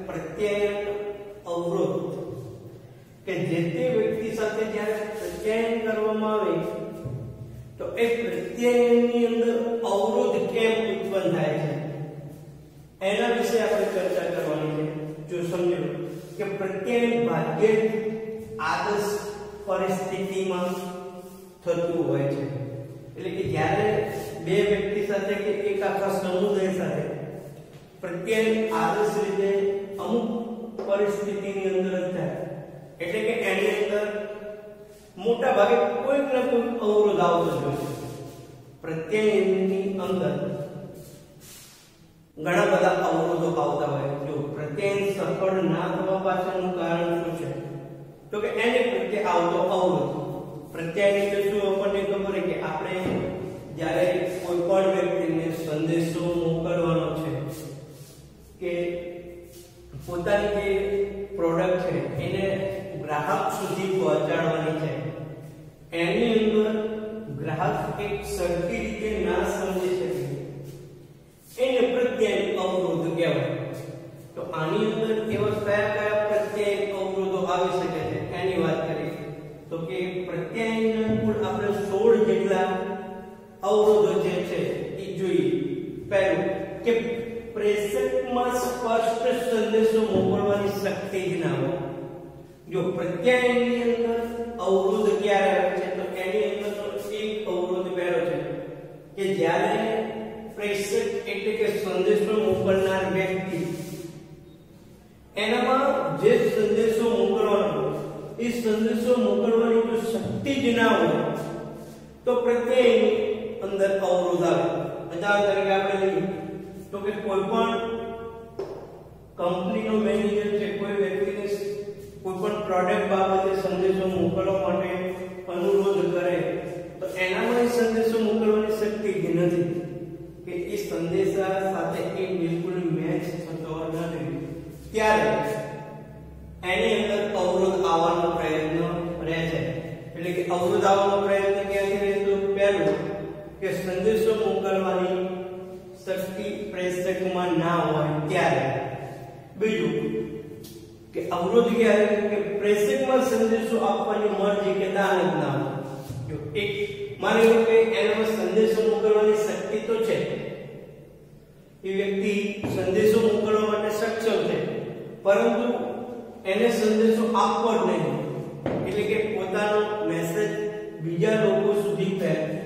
પ્રત્યાયન અવરોધ કે જે તે વ્યક્તિ સાથે જ્યારે પ્રત્યાયન કરવામાં આવે તો એ પ્રત્યાયનની અંદર અવરોધ કેમ ઉત્પન્ન થાય છે એના વિશે આપણે ચર્ચા કરવાની છે। જો સમજો કે પ્રત્યાયન ભાગ્યે આદર્શ પરિસ્થિતિમાં થતું હોય છે, એટલે કે જ્યારે બે વ્યક્તિ સાથે કે એક આખા સમુદાય સાથે પ્રત્યાયન આદર્શ રીતે અમુક પરિસ્થિતિની અંદર થાય, એટલે કે એની અંદર મોટા ભાગે કોઈક ને કોઈક અવરોધ આવતો જ હોય છે। પ્રત્યાયનની અંદર ઘણા બધા અવરોધો આવતા હોય છે। જો પ્રત્યાયન સફળ ના થવા પાછળનું કારણ શું છે તો કે એને પ્રત્યે આવતો અવરોધ। પ્રત્યાયન એટલે શું આપણને ખબર છે કે આપણે જ્યારે કોઈ પણ વ્યક્તિને સંદેશો મોકલવાનો છે કે પોતાની જે પ્રોડક્ટ છે એને ગ્રાહક સુધી પહોંચાડવાની છે, એની અંદર ગ્રાહક એક સરખી રીતે ના સમજી શકે એને પ્રત્યાયન અવરોધ કહેવાય। તો આની અંદર એવા કયા પ્રત્યાયન અવરોધો આવી શકે છે એની વાત કરીએ તો કે પ્રત્યાયનના કુલ આપણે 16 જેટલા અવરોધો જે છે એ જોઈએ। પહેલું કે પ્રેષકમાં સ્પષ્ટ સંદેશો મોકલવાની શક્તિ જ ના હોય। જો પ્રત્યાયનની અંદર અવરોધ ક્યારે આવે છે તો એની અંદરનો એક અવરોધ પહેલો છે કે જ્યારે પ્રેષક એટલે કે સંદેશો મોકલનાર વ્યક્તિ એનામાં જે સંદેશો મોકલવાનો એ સંદેશો મોકલવાની જો શક્તિ જ ના હોય તો પ્રત્યાયનની અંદર અવરોધ આવે। ઉદાહરણ તરીકે આપણે લઈએ તો કે કોઈ પણ કંપનીનો મેનેજર છે કોઈ વ્યક્તિને કોઈ પણ પ્રોડક્ટ બાબતે સંદેશો મોકલવા માટે અનુરોધ કરે તો એનામાં એ સંદેશો મોકલવાની શક્તિ જ નથી કે એ સંદેશા સાથે એ બિલકુલ મેચ થતો નથી, ત્યારે એની અંદર અવરોધ આવવાનો પ્રયત્ન રહે છે। એટલે કે અવરોધ આવવાનો પ્રયત્ન ક્યાંથી રહે તો પહેલું કે સંદેશો મોકલવાની શક્તિ પ્રેષકમાં ના હોય ત્યારે, બીજું કે અવરોધ ક્યારે કે પ્રેષકમાં સંદેશો આપવાની મરજી કે દાનત ના હોય। જો એક માની લો કે એનામાં સંદેશો મોકલવાની શક્તિ તો છે, એ વ્યક્તિ સંદેશો મોકલવા માટે સક્ષમ છે, પરંતુ એને સંદેશો આપવો જ નહીં, એટલે કે પોતાનો મેસેજ બીજા લોકો સુધી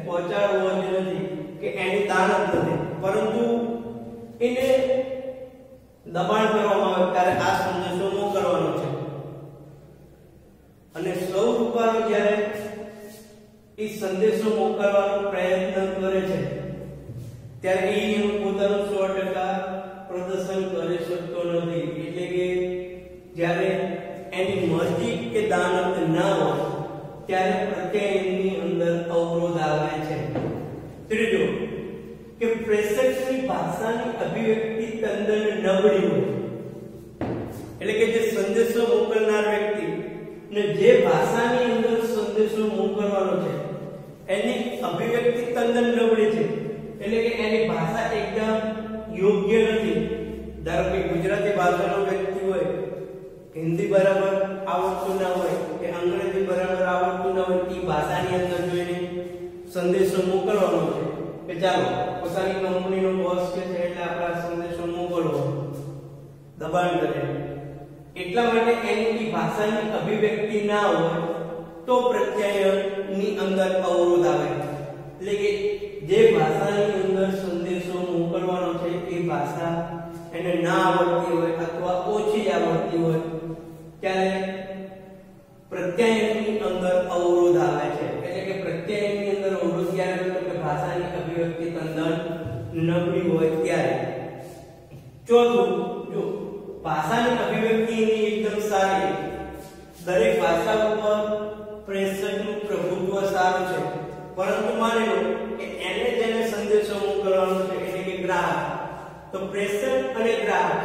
પહોંચાડવો જ નથી કે એની દાનત નથી, પરંતુ એને દબાણ કરવામાં આવે ત્યારે આ સંદેશો મોકલવાનો છે અને સૌ રૂપારો જ્યારે એ સંદેશો મોકલવાનો પ્રયત્ન કરે છે ત્યારે એ એનું પોતાનું 100% પ્રદર્શન કરી શકતો નથી। એટલે કે જ્યારે એની મરજી કે દાનત ના હોય ત્યારે પ્રત્યાયનની અંદર અવરોધ આવે છે। ત્રીજું કે પ્રેષકની ભાષાની અભિવ્યક્તિ તદ્દન નબળી હોય, એટલે કે જે સંદેશો મોકલનાર વ્યક્તિ ને જે ભાષાની અંદર સંદેશો મોકલવાનો છે એની અભિવ્યક્તિ તદ્દન નબળી છે, એટલે કે એની ભાષા એકદમ યોગ્ય નથી। ધારો કે ગુજરાતી ભાષાનો વ્યક્તિ હોય, હિન્દી બરાબર આવડતું ના હોય કે અંગ્રેજી બરાબર આવડતું ના હોય, એ ભાષાની અંદર જોઈને સંદેશો મોકલવાનો છે કે ચાલો પોતાની કંપનીનો બોસ કે છે એટલે આપણે સંદેશો મોકલવો, દબાણ કરે, એટલા માટે એની ભાષાની અભિવ્યક્તિ ના હોય તો પ્રત્યાયનની અંદર અવરોધ આવે। એટલે કે જે ભાષાની અંદર સંદેશો મોકલવાનો છે એ ભાષા એને ના આવડતી હોય અથવા ઓછી આવડતી હોય ત્યારે પ્રત્યાયનની અંદર અવરોધ આવે છે। એટલે કે પ્રત્યાયનની અંદર અવરોધ ક્યારે આવે તો કે ભાષાની અભિવ્યક્તિ તદ્દન નબળી હોય ત્યારે। ચોથું, જો ભાષાની અભિવ્યક્તિ એકદમ સારી, દરેક ભાષા ઉપર પ્રેષકનું પ્રભુત્વ સારું છે, પરંતુ માની લો કે એને જેને સંદેશો મોકલવાનો છે એટલે કે ગ્રાહક, તો પ્રેષક અને ગ્રાહક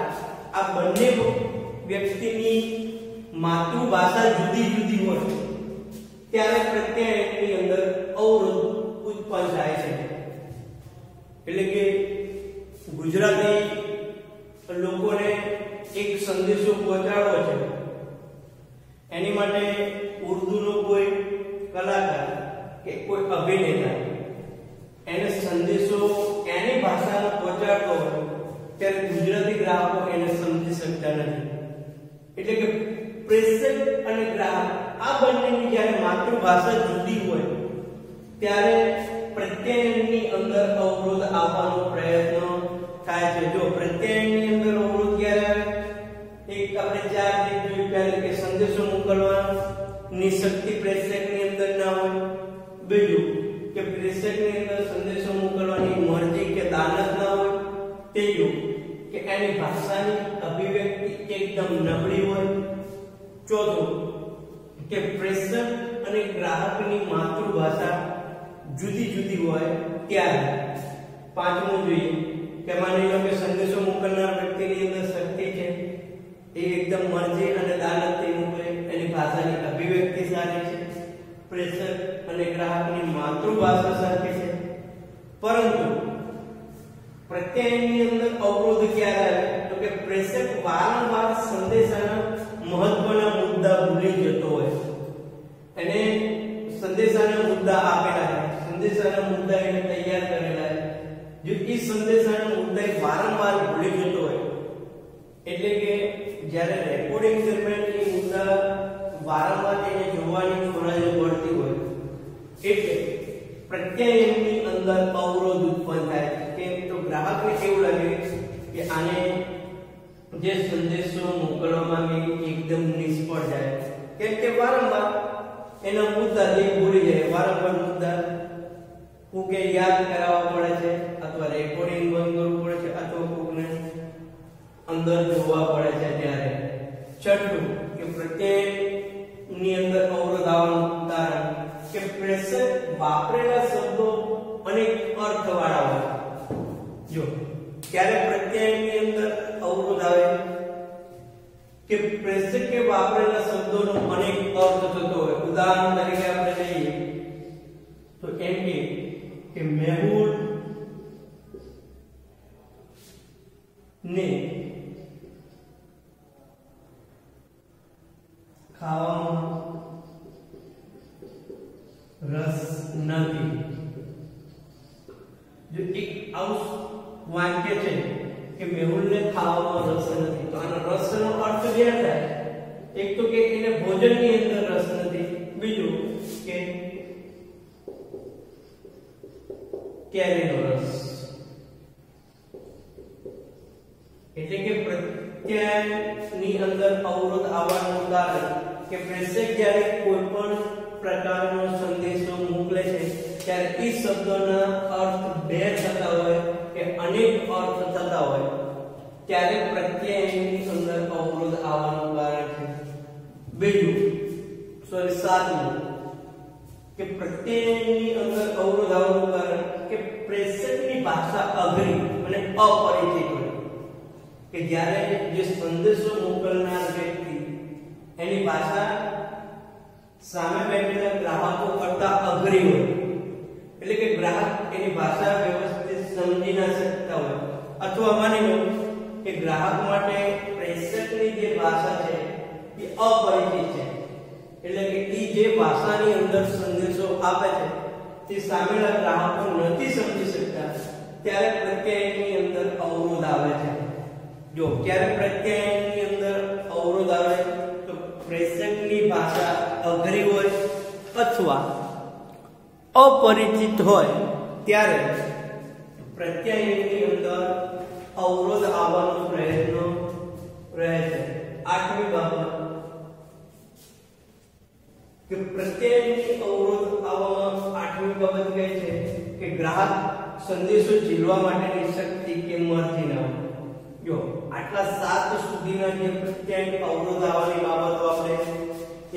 આ બંને વ્યક્તિની માતૃભાષા જુદી જુદી હોય ત્યારે પ્રત્યાયનની અંદર અવરોધ ઉત્પન્ન થાય છે। એટલે કે ગુજરાતી લોકોને એક સંદેશો પહોંચાડવો છે, એની માટે ઉર્દૂનો કોઈ કલાકાર કે કોઈ અભિનેતા એને સંદેશો એની ભાષામાં પહોંચાડતો હોય ત્યારે ગુજરાતી ગ્રાહકો એને સમજી શકતા નથી. એટલે કે પ્રેષક અને ગ્રાહક આ બંનેની જ્યારે માતૃભાષા જુદી હોય ત્યારે પ્રત્યયની અંદર અવરોધ આવવાનો પ્રયત્ન થાય છે. જો પ્રત્યયની અંદર અવરોધ ક્યારે આવે? એક આપણે ચાર રીત જોઈ પહેલા કે સંદેશો મોકલવાની શક્તિ પ્રેષકની અંદર ના હોય. બીજું કે પ્રેષકની અંદર સંદેશો મોકલવાની મરજી કે દાનત ના હોય. ત્રીજું કે એની ભાષાની અભિવ્યક્તિ એકદમ નબળી હોય. ચોથું કે પ્રેષક અને ગ્રાહકની માતૃભાષા જુદી જુદી હોય ત્યારે. પાંચમું જોઈએ કે માની લો કે સંદેશો મોકલનાર વ્યક્તિની અંદર શક્તિ છે, એ એકદમ મરજી અને દાનતથી મોકલે, એની ભાષાની અભિવ્યક્તિ સારી છે, પ્રેષક અને ગ્રાહકની માતૃભાષા સરખી છે, પરંતુ પ્રત્યયની અંદર અવરોધ ક્યારે આવે? તો કે પ્રેષક વારંવાર સંદેશાના મહત્વના મુદ્દા ભૂલી જતો હોય. એને સંદેશાના મુદ્દા આપેલા છે, સંદેશાના મુદ્દા એને તૈયાર કરેલા છે, જો એ સંદેશાના મુદ્દા વારંવાર ભૂલી જતો હોય એટલે કે જ્યારે રેકોર્ડિંગ દરમિયાન એ મુદ્દા વારંવાર એને જોવાની ફરજ પડતી હોય એટલે પ્રત્યયની અંદર અવરોધ ઉત્પન્ન થાય છે. કેમ તો ગ્રાહકને કેવું લાગે કે આને જે સંદેશો મોકલવા માંગે એકદમ નિષ્ફળ જાય, કેમ કે વારંવાર એના મુદ્દા એ ભૂલી જાય, વારંવાર મુદ્દા હું કે યાદ કરાવવા પડે છે, અથવા રેકોર્ડિંગ બંધ કરવું પડે છે, અથવા કોકને અંદર જોવા પડે છે ત્યારે. છઠ્ઠું કે પ્રત્યયની અંદર અવરોધ આવવાનું કારણ કે પ્રેષક વાપરેલા શબ્દો અનેક અર્થવાળા હોય. જો ક્યારે પ્રત્યયની અંદર અવરોધ આવે કે પ્રેષકે વાપરેલા શબ્દોનો અનેક અર્થ થતો હોય. ઉદાહરણ તરીકે આપણે લઈએ તો એમ કે મેહુલ ને ખાવામાં રસ નથી. જો એક આવું વાક્ય છે કે મેહુલને ખાવામાં રસ નથી, તો આનો રસનો અર્થ બે થાય. એક તો કે એને ભોજનની અંદર રસ નથી, બીજું કે કેરીનો રસ. એટલે કે પ્રત્યયની અંદર અવરોધ આવવાનું કારણ કે પ્રેષક જ્યારે કોઈ પણ પ્રકારનો સંદેશો મોકલે છે ત્યારે એ શબ્દોના અર્થ બે થતા હોય કે અનેક અર્થ થતા હોય ત્યારે પ્રત્યયની અંદર અવરોધ આવવાનું કારણ છે. બીજું સાતમું કે પ્રત્યયની અંદર અવરોધ આવવાનું કારણ કે પ્રેષકની ભાષા અઘરી અને અપરિચિત હોય. કે જ્યારે જે સંદેશો મોકલનાર વ્યક્તિ એની ભાષા સામે બેઠેલા ગ્રાહકો કરતા અઘરી હોય, એટલે કે ગ્રાહક એની ભાષા વ્યવસ્થિત સમજી ના શકતા હોય, અથવા માની લો કે ગ્રાહક માટે પ્રેષકની જે ભાષા છે એ અપરિચિત છે, એટલે કે એ જે ભાષાની અંદર સંદેશો આપે છે તે સામેના ગ્રાહકો નથી સમજી શકતા ત્યારે પ્રત્યયની અંદર અવરોધ આવે છે. જો ક્યારે પ્રત્યયની અંદર અવરોધ આવે તો પ્રેષકની ભાષા અઘરી હોય અથવા અપરિચિત હોય ત્યારે પ્રત્યયની અંદર અવરોધ આવવાનો પ્રયત્ન રહે છે. આઠમી બાબત કે પ્રત્યયની અવરોધ આવવામાં આઠમી બાબત કહે છે કે ગ્રાહક સંદેશો ઝીલવા માટેની શક્તિ કે મરજી ના હોય. જો આટલા સાત સુધીના જે પ્રત્યયની અવરોધ આવવાની બાબતો આપણે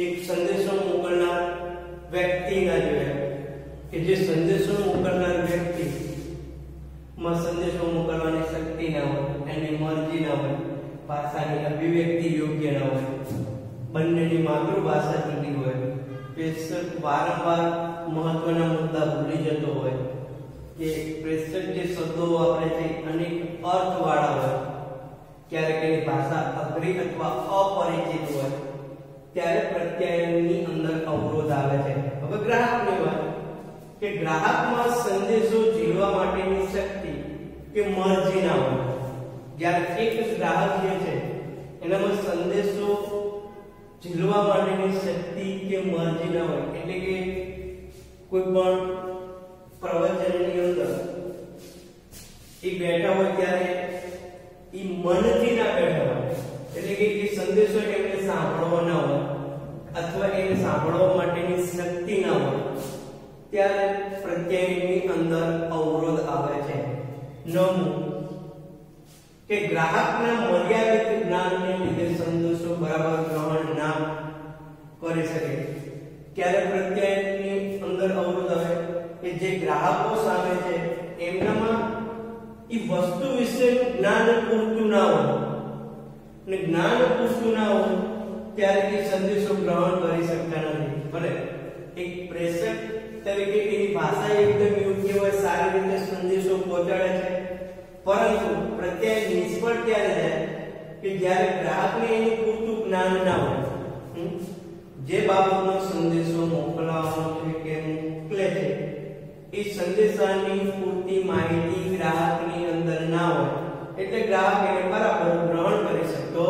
એક સંદેશો મોકલનાર વ્યક્તિના જોયા કે જે સંદેશો મોકલનાર વ્યક્તિ માં સંદેશો મોકલવાની શક્તિ ના હોય, એની મરજી ના હોય, ભાષાની અભિવ્યક્તિ યોગ્ય ના હોય, બંનેની માતૃભાષા જુદી હોય, પ્રેષક વારંવાર મહત્વના મુદ્દા ભૂલી જતો હોય, કે પ્રેષક જે શબ્દો વાપરે છે અનેક અર્થવાળા હોય, ક્યારેક એની ભાષા અઘરી અથવા અપરિચિત હોય ત્યારે પ્રત્યાયનની અંદર અવરોધ આવે છે. હવે ગ્રાહકની વાત કે ગ્રાહકમાં સંદેશો ઝીલવા માટેની શક્તિ કે મરજી ના હોય. જ્યારે એક ગ્રાહક જે છે એનામાં સંદેશો ઝીલવા માટેની શક્તિ કે મરજી ના હોય, એટલે કે કોઈ પણ પ્રવચનની અંદર એ બેઠા હોય ત્યારે એ મનથી ના બેઠા હોય, એટલે કે એ સંદેશો એમને સાંભળવો ના હોય અથવા એને સાંભળવા માટેની શક્તિ ના હોય, ત્યારે પ્રત્યાયનની અંદર અવરોધ આવે છે. નવમું કે ગ્રાહકના મર્યાદિત જ્ઞાનને લીધે સંદેશો બરાબર ગ્રહણ ના કરી શકે, ત્યારે પ્રત્યાયનની અંદર અવરોધ આવે કે જે ગ્રાહકો સામે છે એમનામાં એ વસ્તુ વિશેનું જ્ઞાન પૂરતું ના હોય, અને જ્ઞાન પૂરતું ના હોય ત્યારે એ સંદેશો ગ્રહણ કરી શકતા નથી. ભલે એક પ્રેષક તરીકે એની ભાષા એકદમ યોગ્ય હોય, સારી રીતે સંદેશો પહોંચાડે છે, પરંતુ પ્રત્યાયન નિષ્ફળ ત્યારે જાય કે જ્યારે ગ્રાહકને એનું પૂરતું જ્ઞાન ના હોય. જે બાબતનો સંદેશો મોકલવાનો છે કે મોકલે છે એ સંદેશાની પૂરતી માહિતી ગ્રાહકની અંદર ના હોય, એટલે ગ્રાહક એને બરાબર ગ્રહણ કરી શકતો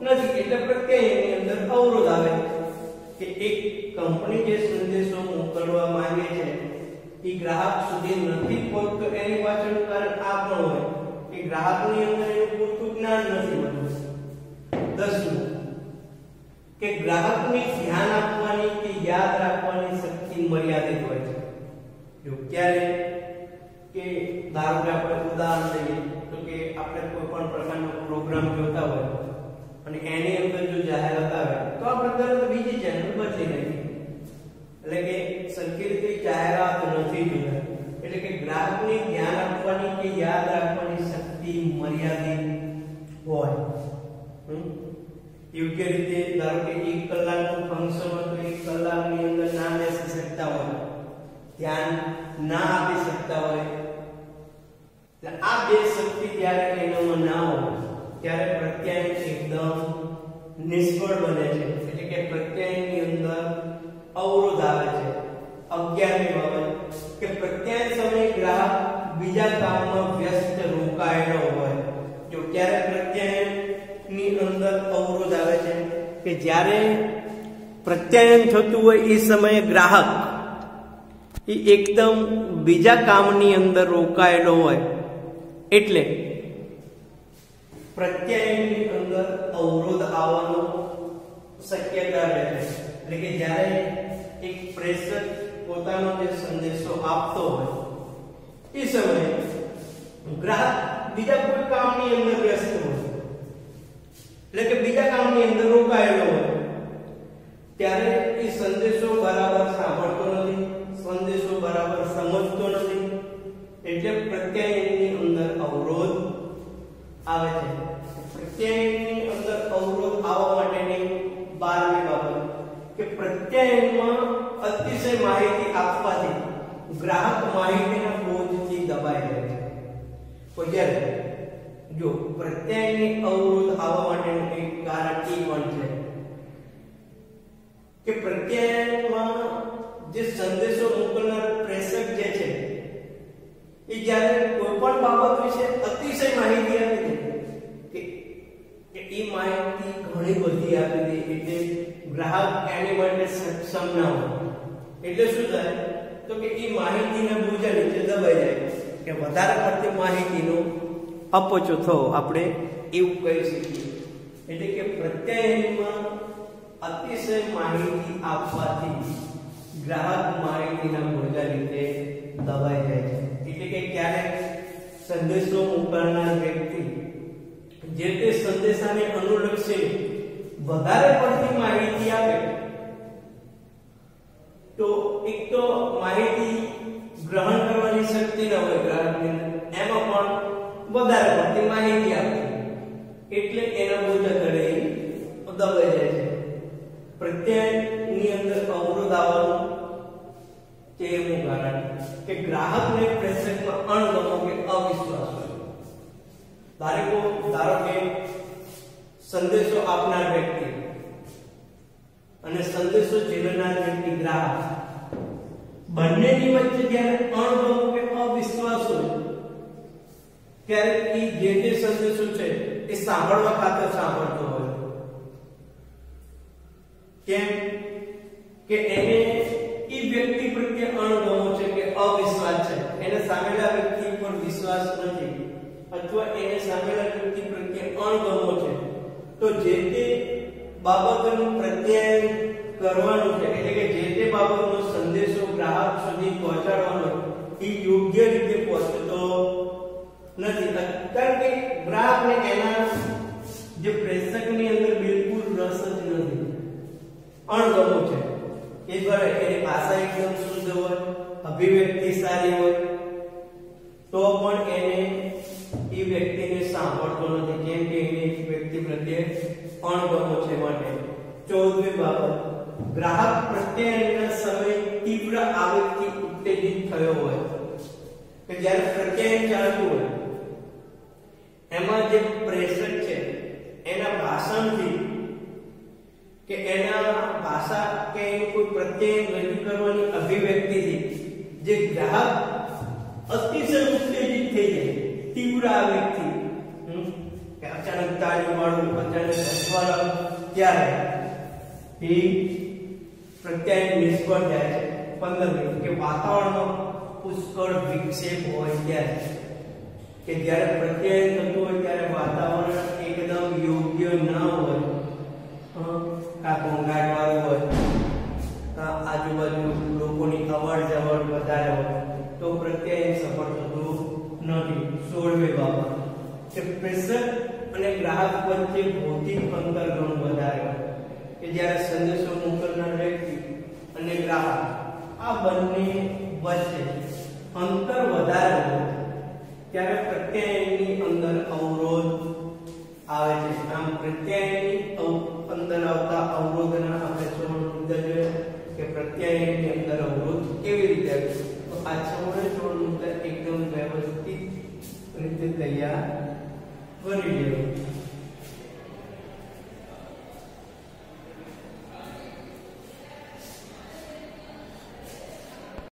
નથી. એટલે પ્રત્યાયનની અંદર અવરોધ આવે કે એક કંપની જે સંદેશો મોકલવા માંગે છે એ ગ્રાહક સુધી નથી પહોંચતો, એની પાછળનું કારણ આ પણ હોય કે ગ્રાહકની અંદર એનું પૂરતું જ્ઞાન નથી હોતું. 10મું કે ગ્રાહકને ધ્યાન આપવાની કે યાદ રાખવાની શક્તિ મર્યાદિત હોય છે. જો ક્યારે કે ધારો કે આપણે ઉદાહરણ લઈએ તો કે આપણે કોઈ પણ પ્રકારનો પ્રોગ્રામ જોતા હોય અને એની અંદર જો જાહેરાત આવે તો આપણે તરત બીજી ચેનલ બદલી નાખીએ, એટલે કે સરખી રીતે જાહેરાત નથી જોતા. એટલે કે ગ્રાહકને ધ્યાન આપવાની કે યાદ રાખવાની શક્તિ મર્યાદિત હોય. યોગ્ય રીતે ધારો કે 1 કલાકનું ફંક્શન હોય તો 1 કલાકની અંદર ના બેસી શકતા હોય, ધ્યાન ના આપી શકતા હોય. એટલે આ બે શક્તિ જ્યારે એનામાં ના હોય ત્યારે પ્રત્યાયન એકદમ નિષ્ફળ બને છે, એટલે કે પ્રત્યાયનની અંદર અવરોધ આવે છે. 11મી બાબત કે પ્રત્યાયન સમયે ગ્રાહક બીજા કામમાં વ્યસ્ત રોકાયેલો હોય. જો ક્યારે પ્રત્યાયનની અંદર અવરોધ આવે છે કે જ્યારે પ્રત્યાયન થતું હોય એ સમયે ગ્રાહક એ એકદમ બીજા કામની અંદર રોકાયેલો હોય, એટલે પ્રત્યાયનની અંદર અવરોધ આવવાનો શક્યતા રહે છે. એટલે કે જ્યારે એક પ્રેષક પોતાનો જે સંદેશો આપતો હોય એ સમયે ગ્રાહક બીજા કોઈ કામની અંદર વ્યસ્ત હોય, એટલે કે બીજા કામની અંદર રોકાયેલો હોય, ત્યારે એ સંદેશો બરાબર સાંભળતો નથી, સંદેશો બરાબર સમજતો નથી, એટલે પ્રત્યાયનની અંદર અવરોધ આવે છે. પ્રત્યાયનની અંદર અવરોધ આવવા માટેની 12મી બાબત કે પ્રત્યાયનમાં અતિશય માહિતી આપવાથી ગ્રાહક માહિતીના બોજથી દબાઈ જાય છે. તો જ્યારે જો પ્રત્યાયનની અવરોધ આવવા માટેનું એક કારણ એ પણ છે કે પ્રત્યાયનમાં જે સંદેશો મોકલનાર પ્રેષક જે છે એ જ્યારે કોઈ પણ બાબત વિશે અતિશય માહિતી આપી દે કે એ માહિતી ઘણી બધી આપી દે, એટલે ગ્રાહક એની માટે સક્ષમ ના હોય. એટલે શું થાય તો કે એ માહિતીના બોજા નીચે દબાઈ જાય કે વધારે પડતી માહિતીનો અપચો થવો, આપણે એવું કહી શકીએ. એટલે કે પ્રત્યાયનમાં અતિશય માહિતી આપવાથી ગ્રાહક માહિતીના બોજા નીચે દબાઈ જાય છે. એટલે કે ક્યારેક સંદેશો મોકલનાર વ્યક્તિ જે તે સંદેશાને અનુલક્ષીને વધારે પડતી માહિતી આપે તો એક તો માહિતી ગ્રહણ કરવાની શક્તિ ન હોય ગ્રાહકને, એમાં પણ વધારે પડતી માહિતી આપે એટલે એના બોજા તળે દબાઈ જાય છે. પ્રત્યાયનની અંદર અવરોધ આવવાનું તેવું કારણ કે ગ્રાહકને પ્રેષકમાં અણગમો કે અવિશ્વાસ હોય. ધારો કે સંદેશો આપનાર વ્યક્તિ અને સંદેશો ઝીલનાર વ્યક્તિ ગ્રાહક બંનેની વચ્ચે જ્યારે અણગમો કે અવિશ્વાસ હોય ત્યારે એ જે સંદેશો છે એ સાંભળવા ખાતર સાંભળતો હોય. કેમ કે એને એ વ્યક્તિ પ્રત્યે અણગમો છે કે અવિશ્વાસ છે, એને સામેલા વ્યક્તિ પર વિશ્વાસ નથી અથવા એને સામેલા વ્યક્તિ પ્રત્યે અણગમો છે, તો જે તે બાબતનું પ્રત્યાયન કરવાનું છે એટલે કે જે તે બાબતનો સંદેશો ગ્રાહક સુધી પહોંચાડવાનો એ યોગ્ય રીતે પહોંચતો નથી. કારણ કે ગ્રાહકને એના જે પ્રેષકની અંદર બિલકુલ રસ જ નથી, અણગમો છે. એ ભલે એની ભાષા એકદમ શુદ્ધ હોય, અભિવ્યક્તિ સારી હોય, તો પણ એને એ વ્યક્તિને સાંભળતો નથી. કેમ કે એને વ્યક્તિ પ્રત્યે અણગમો છે. માટે 14મી બાબત, ગ્રાહક પ્રત્યાયનના સમયે તીવ્ર આવેગથી ઉત્તેજિત થયો હોય કે જ્યારે પ્રત્યાયન ચાલતું હોય એમાં જે પ્રેષક છે એના ભાષણથી કે એના ભાષા કે કોઈ પ્રત્યાયન રજૂ કરવાની અભિવ્યક્તિથી જે ગ્રાહક અતિશય ઉત્તેજિત થઈ જાય, તીવ્ર આવેગથી કે અચાનક તાળી મારવું, અચાનક હસવા લાગવું, ત્યારે એ પ્રત્યાયન નિષ્ફળ જાય છે. 15મી કે વાતાવરણમાં પુષ્કળ વિક્ષેપ હોય ત્યારે કે જ્યારે પ્રત્યાયન થતું હોય ત્યારે વાતાવરણ એકદમ યોગ્ય ન હોય, કાં ઘોંઘાટ વાળું હોય, કાં આજુબાજુ લોકોની અવર જવર વધારે હોય, તો પ્રત્યાયન સફળ થતું નથી. 16મી બાબત કે પ્રેષક અને ગ્રાહક વચ્ચે ભૌતિક અંતર ઘણું વધારે હોય કે જ્યારે સંદેશો મોકલનાર વ્યક્તિ અને ગ્રાહક આ બંને વચ્ચે અંતર વધારે હોય ત્યારે પ્રત્યાયનની અંદર અવરોધ આવે છે. આમ પ્રત્યાયનની અંદર આવતા અવરોધના આપણે છોડ મુદ્દા જોઈએ કે પ્રત્યાયનની અંદર અવરોધ કેવી રીતે આવે. તો આ છોડ મુદ્દા એકદમ વ્યવસ્થિત રીતે તૈયાર કરી લેવું.